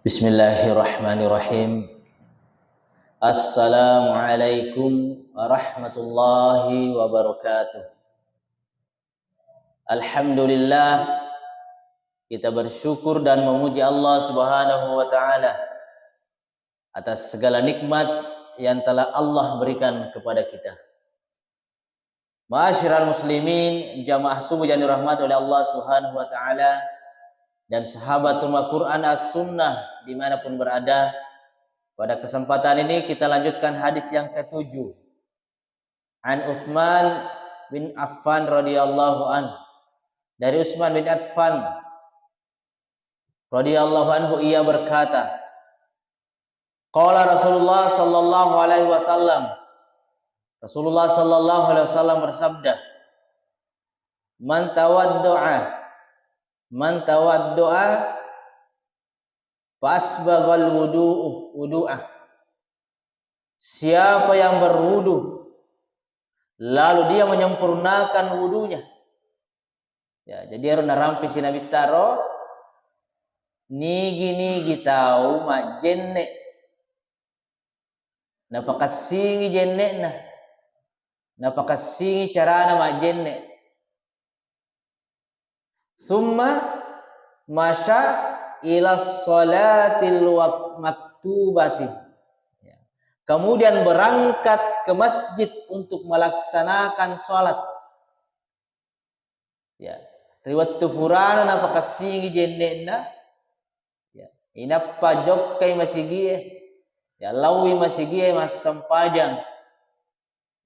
Bismillahirrahmanirrahim. Assalamualaikum warahmatullahi wabarakatuh. Alhamdulillah, kita bersyukur dan memuji Allah Subhanahu wa taala atas segala nikmat yang telah Allah berikan kepada kita. Ma'asyiral muslimin, jamaah subuh yang dirahmati oleh Allah Subhanahu wa taala dan sahabat umat Quran as-sunnah dimanapun berada. Pada kesempatan ini kita lanjutkan hadis yang ke-7. An Utsman bin Affan radhiyallahu an. Dari Utsman bin Affan radhiyallahu anhu, ia berkata, qala Rasulullah sallallahu alaihi wasallam. Rasulullah sallallahu alaihi wasallam bersabda, Man tawaddu'a fasbaghal wudu'ah. Siapa yang berwudu lalu dia menyempurnakan wudunya. Ya, jadi harus narampi si Nabi taro nigi tahu ma jenne. Napakasingi jenne na. Napakasingi carana ma jenne. Summa masya ila salatil maktubati. Kemudian berangkat ke masjid untuk melaksanakan salat. Ya, riwayat Purana na pakasigi jennena. Ya, inappa jokkay masigie. Ya, lawi masigie mas sampajang.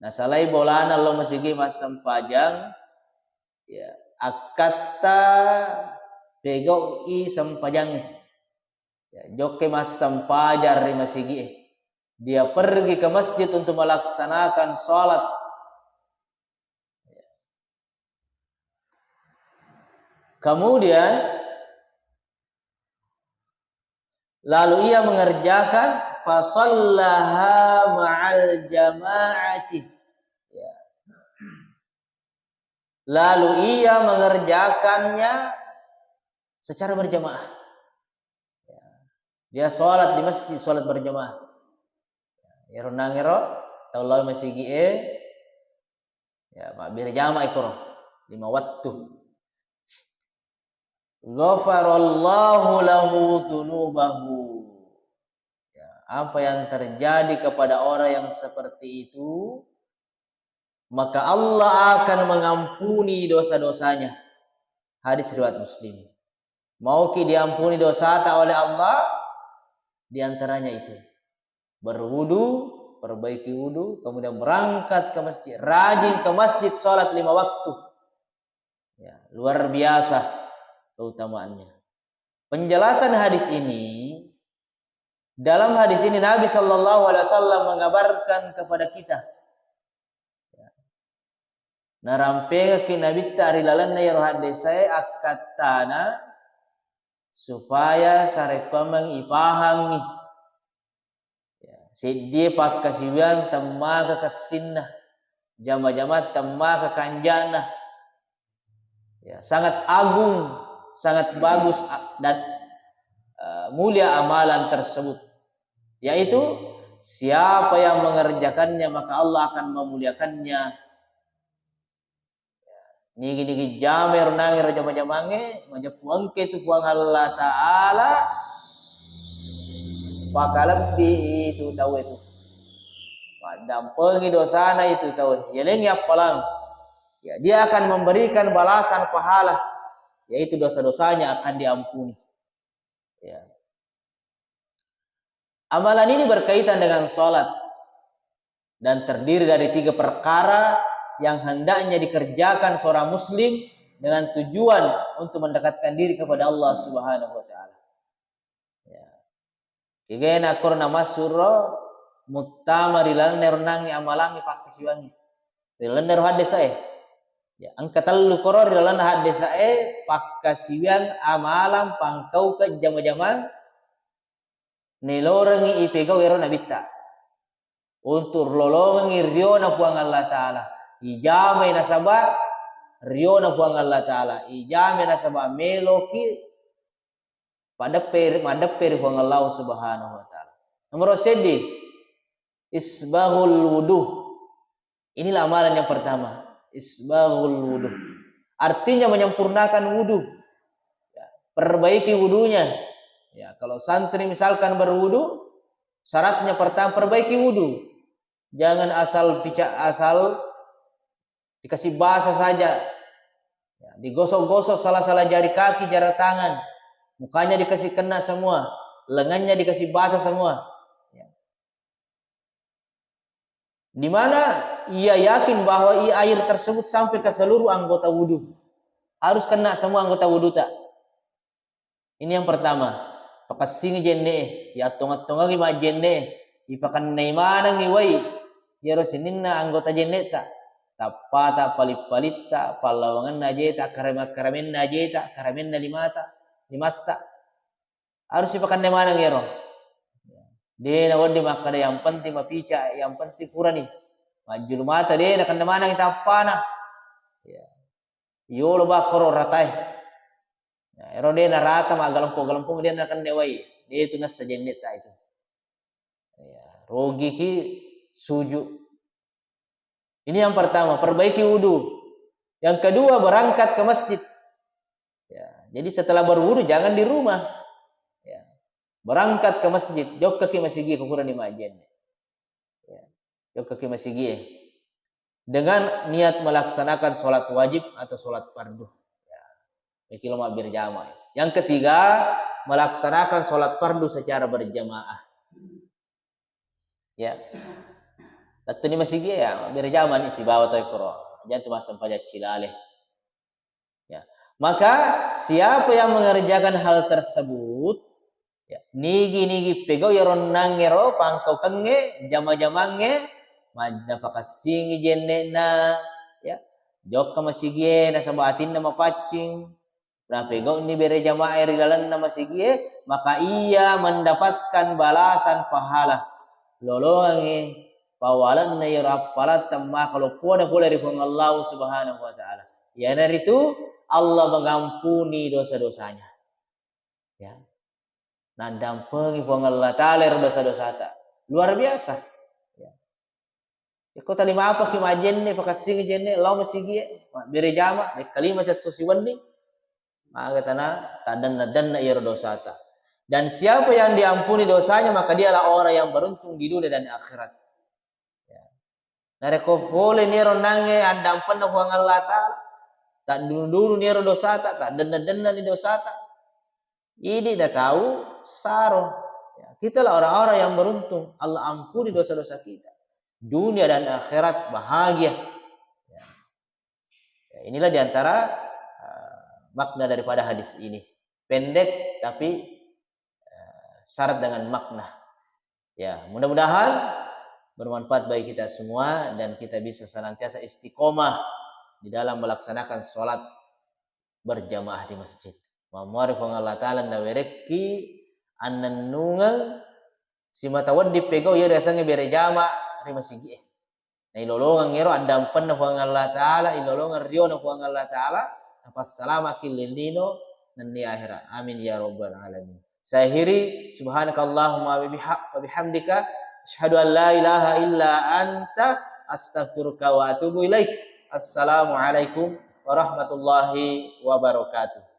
Nasalay bolana lo masigie mas sampajang. Ya, akatta pego i sampajangnya. Ya, jokke mas sampajar di masigi. Dia pergi ke masjid untuk melaksanakan salat. Ya. Kemudian lalu ia mengerjakan fasallaha ma'al jama'ati. Ya. Lalu ia mengerjakannya secara berjamaah. Ya. Dia sholat di masjid, sholat berjamaah. Ya nangiro, taulah masigi ya mak berjamaah ikro 5 waktu. Ghafarallahu lahu dzunubahu. Ya, apa yang terjadi kepada orang yang seperti itu, maka Allah akan mengampuni dosa-dosanya. Hadis riwayat Muslim. Mau ki diampuni dosa tak oleh Allah, diantaranya itu berwudu, perbaiki wudu, kemudian berangkat ke masjid, rajin ke masjid, sholat 5 waktu. Ya, luar biasa keutamaannya. Penjelasan hadis ini, dalam hadis ini Nabi Shallallahu Alaihi Wasallam mengabarkan kepada kita. Narampega Nabi ta'rilalanna yarohat desai akatana supaya sarekomang ipahangi. Ya, siddi pakkasiwian tamma kasinna, jama-jama tamma kanjana. Ya, sangat agung, sangat bagus dan mulia amalan tersebut. Yaitu siapa yang mengerjakannya maka Allah akan memuliakannya. Nigi jamer nangir jama-jamange majapuangke tu puang Allah Ta'ala pakalabbi itu tahu itu dampengi dosana itu tahu yelengi apalang ya, dia akan memberikan balasan pahala, yaitu dosa-dosanya akan diampuni. Ya. Amalan ini berkaitan dengan sholat dan terdiri dari 3 perkara yang hendaknya dikerjakan seorang muslim dengan tujuan untuk mendekatkan diri kepada Allah Subhanahu wa taala. Ya. Kigena kurna masuro muttamarilan nernangi amalangi pakkasiwangi. Rilan ner hadisa ya, angkatallu koror rilan hadisa pakkasiwang amalan pangkau ke jama-jama nilorengi ipegau ero nabita. Untuk lolongi rio na puang Allah Ta'ala. Ijamai nasabah rio na puang Allah Ta'ala. Ijamai nasabah meloki Madapper huang Allah subhanahu wa ta'ala. Nomor sedi, isbaghul wudu. Inilah amalan yang pertama, isbaghul wudu. Artinya menyempurnakan wudu. Ya, perbaiki wudunya. Ya, kalau santri misalkan berwudu, syaratnya pertama perbaiki wudu. Jangan asal dikasih basah saja. Ya, digosok-gosok salah-salah jari kaki, jari tangan. Mukanya dikasih kena semua, lengannya dikasih basah semua. Ya. Di mana ia yakin bahwa air tersebut sampai ke seluruh anggota wudu. Harus kena semua anggota wudu tak. Ini yang pertama. Pakasing jenne, ya tonga-tonga lima jenne, ipakan naimana ngiwai, ya rosinina anggota jenne tak. Tapata palit-palit tak, palawangan najeta, karamen najeta, karamen na limata. Harus ipakan naimana ngiro. Dia na wadi makada yang penting mapica, yang penting kurani. Majul mata dia na kanda mana kita pana. Ya. Yolo bakoro ratai. Ya, ero dia na rata magalampo dia na kanda wai. Dia itu nas sajennet itu. Ya, rogi ki suju. Ini yang pertama, perbaiki wudu. Yang kedua, berangkat ke masjid. Ya, jadi setelah berwudu jangan di rumah. Ya. Berangkat ke masjid, jok ke masjid ukuran di majen. Ya. Jok ke masjid dengan niat melaksanakan sholat wajib atau sholat fardu. Ya. Kilo berjamaah. Yang ketiga, melaksanakan sholat fardu secara berjamaah. Ya. Tentu ni masih ya berjamaah ni si bawa toy koro. Jangan cuma sampai cilale. Ya. Maka siapa yang mengerjakan hal tersebut, ya, nigi pegau yaron nangero pangkau kenge jama-jamange madna pakasingi jenne na ya jokka masigie na sabatin na mapacing na pegau ni bere jamaah rilalan na masigie maka ia mendapatkan balasan pahala lolonge pawalan na yarapalat tamma kalau poda dari Allah subhanahu wa ta'ala ya dari itu Allah mengampuni dosa-dosanya ya nandampengi puang Allah ta'ala dosa-dosa tak luar biasa ya kota lima apa ki majenne pakasing jenne law masigi bere jama kalima sasusiwandi maka tanah tadan ia dosa tak dan siapa yang diampuni dosanya maka dialah orang yang beruntung di dunia dan akhirat ya nareko pole nero nange andampen puang Allah ta'ala tak dulu nero dosa tak denna ni dosa tak ini dah tahu saro. Ya, kita lah orang-orang yang beruntung. Allah ampuni dosa-dosa kita. Dunia dan akhirat bahagia. Ya. Ya, inilah diantara makna daripada hadis ini. Pendek tapi syarat dengan makna. Ya, mudah-mudahan bermanfaat bagi kita semua dan kita bisa senantiasa istiqomah di dalam melaksanakan sholat berjamaah di masjid. Mamari Allah ta'ala na wereki anan nungal si matawad di pegau ya rasanya bere jama rima sigi na ilolongan ngero andampan na Allah ta'ala ilolongan rio na Allah ta'ala apas salama kililino nan ni akhirat amin ya rabbal alamin sahiri subhanakallahumma wa bihamdika asyhadu an la ilaha illa anta astaghfiruka wa atubu ilaik assalamu alaikum warahmatullahi wabarakatuh.